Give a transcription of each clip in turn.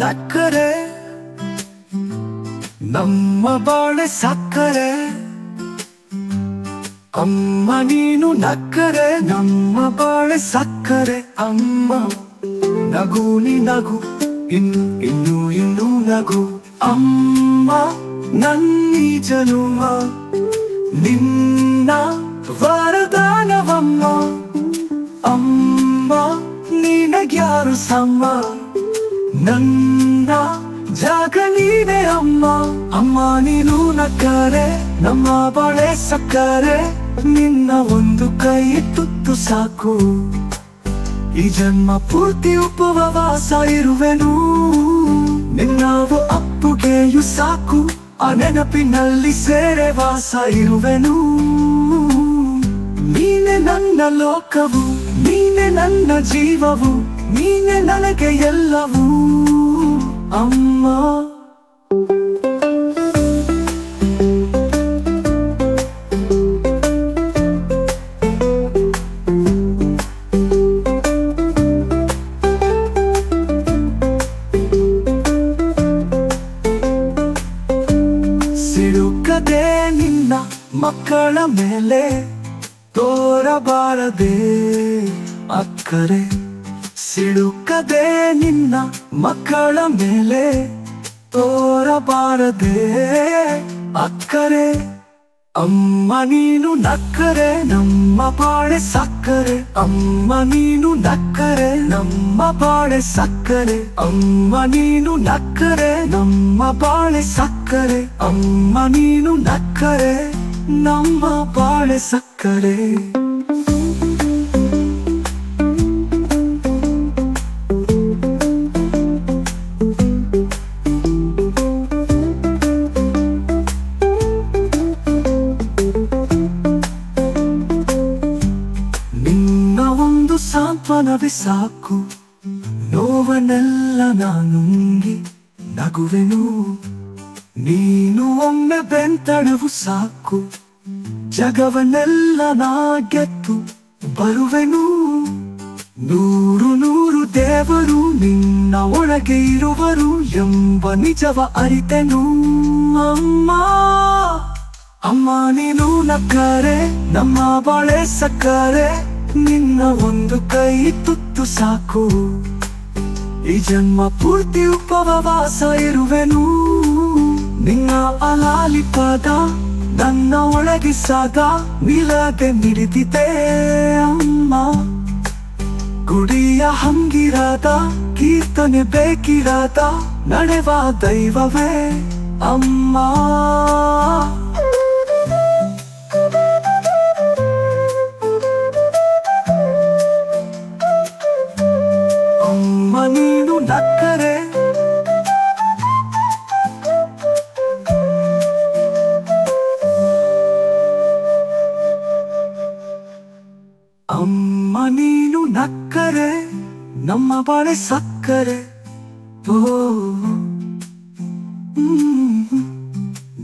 ನಕ್ಕರೆ ನಮ್ಮ ಬಾಳೆ ಸಕ್ಕರೆ. ಅಮ್ಮ ನೀನು ನಕ್ಕರೆ ನಮ್ಮ ಬಾಳೆ ಸಕ್ಕರೆ. ಅಮ್ಮ ನಗು ನೀ ನಗು, ಇನ್ನು ಇನ್ನು ಇನ್ನು ನಗು. ಅಮ್ಮ ನನ್ನೀ ಜನುಮ ನಿನ್ನ ವರದಾನವಮ್ಮ. ಅಮ್ಮ ನಿನಗ್ಯಾರು ಸಮ, ನನ್ನ ಜಾಗ ನೀನೆ ಅಮ್ಮ. ಅಮ್ಮ ನೀನು ನಕ್ಕರೆ ನಮ್ಮ ಬಾಳೆ ಸಕ್ಕರೆ. ನಿನ್ನ ಒಂದು ಕೈ ತುತ್ತು ಸಾಕು, ಈ ಜನ್ಮ ಪೂರ್ತಿ ಉಪವಾಸ ಇರುವೆನು. ನಿನ್ನವು ಅಪ್ಪುಗೆಯು ಸಾಕು, ಆ ನೆನಪಿನಲ್ಲಿ ಸೇರೆ ವಾಸ ಇರುವೆನು. ನೀನೆ ನನ್ನ ಲೋಕವು, ನೀನೆ ನನ್ನ ಜೀವವು, ನೀನೆ ನನಗೆ ಎಲ್ಲವೂ ಅಮ್ಮ. ಸಿಡುಕದೆ ನಿನ್ನ ಮಕ್ಕಳ ಮೇಲೆ ತೋರಬಾರದೆ ಅಕ್ಕರೆ. ಸಿಡುಕದೆ ನಿನ್ನ ಮಕ್ಕಳ ಮೇಲೆ ತೋರಬಾರದೆ ಅಕ್ಕರೆ. ಅಮ್ಮ ನೀನು ನಕ್ಕರೆ ನಮ್ಮ ಬಾಳೆ ಸಕ್ಕರೆ. ಅಮ್ಮ ನೀನು ನಕ್ಕರೆ ನಮ್ಮ ಬಾಳೆ ಸಕ್ಕರೆ. ಅಮ್ಮ ನೀನು ನಕ್ಕರೆ ನಮ್ಮ ಬಾಳೆ ಸಕ್ಕರೆ. ಅಮ್ಮ ನೀನು ನಕ್ಕರೆ ನಮ್ಮ ಬಾಳೆ ಸಕ್ಕರೆ. ಸಾಂತ್ವನವೇ ಸಾಕು, ನೋವನ್ನೆಲ್ಲ ನಾನುಂಗಿ ನಗುವೆನು. ನೀನು ಒಮ್ಮೆ ಬೆಂತಣವು ಸಾಕು, ಜಗವನ್ನೆಲ್ಲ ನಾ ಗೆದ್ದು ಬರುವೆನು. ನೂರು ನೂರು ದೇವರು ನಿನ್ನ ಒಳಗೆ ಇರುವರು ಎಂಬ ನಿಜವ ಅರಿತೆನು ಅಮ್ಮ. ಅಮ್ಮ ನೀನು ನಕ್ಕರೆ ನಮ್ಮ ಬಾಳೆ ಸಕ್ಕರೆ. ನಿನ್ನ ಒಂದು ಕೈ ತುತ್ತು ಸಾಕು, ಈ ಜನ್ಮ ಪೂರ್ತಿ ಉಪವಾಸ ಇರುವೆನು. ನಿನ್ನ ಅಲಾಲಿ ಪದ ನನ್ನ ಒಳಗಿಸಾಗ ನಿಲ್ಲದೆ ಮಿಡಿದಿದೆ ಅಮ್ಮ. ಗುಡಿಯ ಹಂಗಿರಾದ ಕೀರ್ತನೆ ಬೇಕಿರಾದ ನಡೆವ ದೈವವೇ ಅಮ್ಮ. ಅಮ್ಮ ನೀನು ನಕ್ಕರೆ ಅಮ್ಮ ನೀನು ನಕ್ಕರೆ ನಮ್ಮ ಬಾಳೆ ಸಕ್ಕರೆ.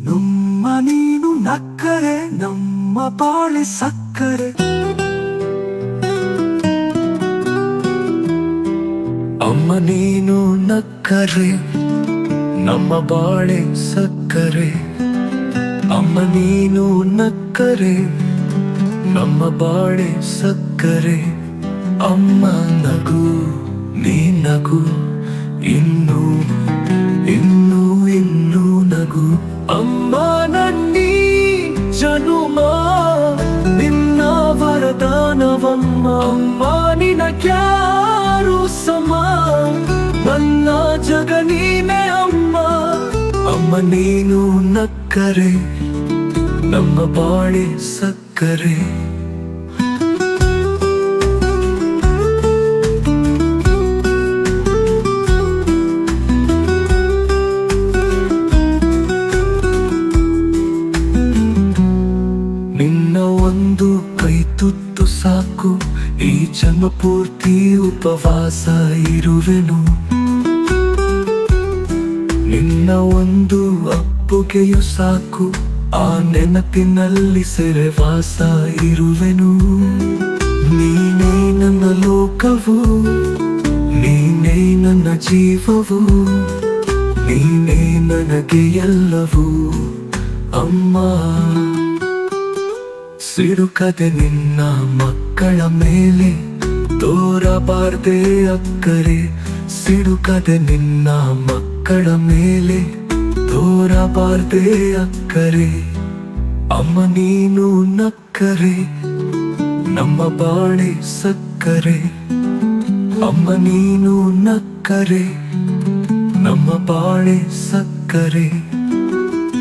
ನಮ್ಮ ನೀನು ನಕ್ಕರೆ ನಮ್ಮ ಬಾಳೆ ಸಕ್ಕರೆ. ಅಮ್ಮ ನೀನು ನಕ್ಕರೆ ನಮ್ಮ ಬಾಳೆ ಸಕ್ಕರೆ. ಅಮ್ಮ ನೀನು ನಕ್ಕರೆ ನಮ್ಮ ಬಾಳೆ ಸಕ್ಕರೆ. ಅಮ್ಮ ನಗು ನೀ ನಗು, ಇನ್ನು ಇನ್ನು ಇನ್ನು ನಗು. ಅಮ್ಮ ನನ್ನೀ ಜನುಮ ನಿನ್ನ ವರದಾನವಮ್ಮ. ಅಮ್ಮ ನಿನಗ್ಯಾರು ಸಮ, ನನ್ನ ಜಗ ನೀನೆ ಅಮ್ಮ. ಅಮ್ಮ ನೀನು ನಕ್ಕರೆ ನಮ್ಮ ಬಾಳೆ ಸಕ್ಕರೆ. ನಿನ್ನ ಒಂದು ಕೈ ತುತ್ತು ಸಾಕು, ಈ ಜನ್ಮ ಪೂರ್ತಿ ಉಪವಾಸ ಇರುವೆನು. ನಿನ್ನ ಒಂದು ಅಪ್ಪುಗೆಯು ಸಾಕು, ಆ ನೆನಪಿನಲ್ಲಿ ಸೆರೆ ವಾಸ ಇರುವೆನು. ನೀನೇ ನನ್ನ ಲೋಕವು, ನೀನೇ ನನ್ನ ಜೀವವು, ನೀನೇ ನನಗೆ ಎಲ್ಲವೂ ಅಮ್ಮ. ಸಿಡುಕದೆ ನಿನ್ನ ಮಕ್ಕಳ ಮೇಲೆ ತೋರಬಾರ್ದೆ ಅಕ್ಕರೆ, ಸಿಡುಕದೆ ನಿನ್ನ ಮಕ್ಕಳ ಮೇಲೆ ತೋರಬಾರ್ದೆ ಅಕ್ಕರೆ. ಅಮ್ಮ ನೀನು ನಕ್ಕರೆ ನಮ್ಮ ಬಾಳೆ ಸಕ್ಕರೆ, ಅಮ್ಮ ನೀನು ನಕ್ಕರೆ ನಮ್ಮ ಬಾಳೆ ಸಕ್ಕರೆ.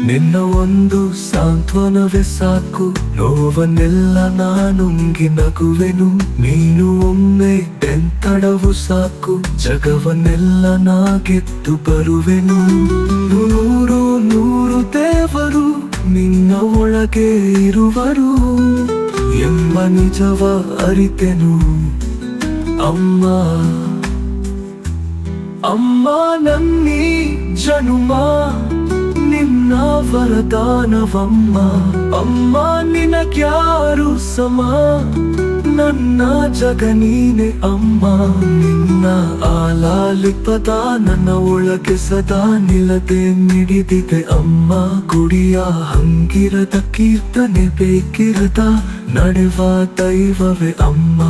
ನಿನ್ನ ಒಂದು ಸಾಂತ್ವನವೇ ಸಾಕು, ನೋವನ್ನೆಲ್ಲ ನಾನುಂಗಿ ನಗುವೆನು. ನೀನು ಒಮ್ಮೆ ಬೆಂತಡವು ಸಾಕು, ಜಗವನ್ನೆಲ್ಲ ನಾ ಗೆದ್ದು ಬರುವೆನು. ನೂರು ನೂರು ದೇವರು ನಿನ್ನ ಒಳಗೆ ಇರುವರು ಎಂಬ ನಿಜವ ಅರಿತೆನು ಅಮ್ಮ. ಅಮ್ಮ ನನ್ನೀ ಜನುಮ ನಿನ್ನ ವರದಾನವಮ್ಮ. ಅಮ್ಮ ನಿನಗ್ಯಾರು ಸಮ, ನನ್ನ ಜಗ ನೀನೆ ಅಮ್ಮ. ನಿನ್ನ ಆಲಾಲಿಪದ ನನ್ನ ಒಳಗೆ ಸದಾ ನಿಲ್ಲದೆ ಮಿಡಿದಿದೆ ಅಮ್ಮ. ಗುಡಿಯ ಹಂಗಿರದ ಕೀರ್ತನೆ ಬೇಕಿರದ ನಡೆವ ದೈವವೇ ಅಮ್ಮ.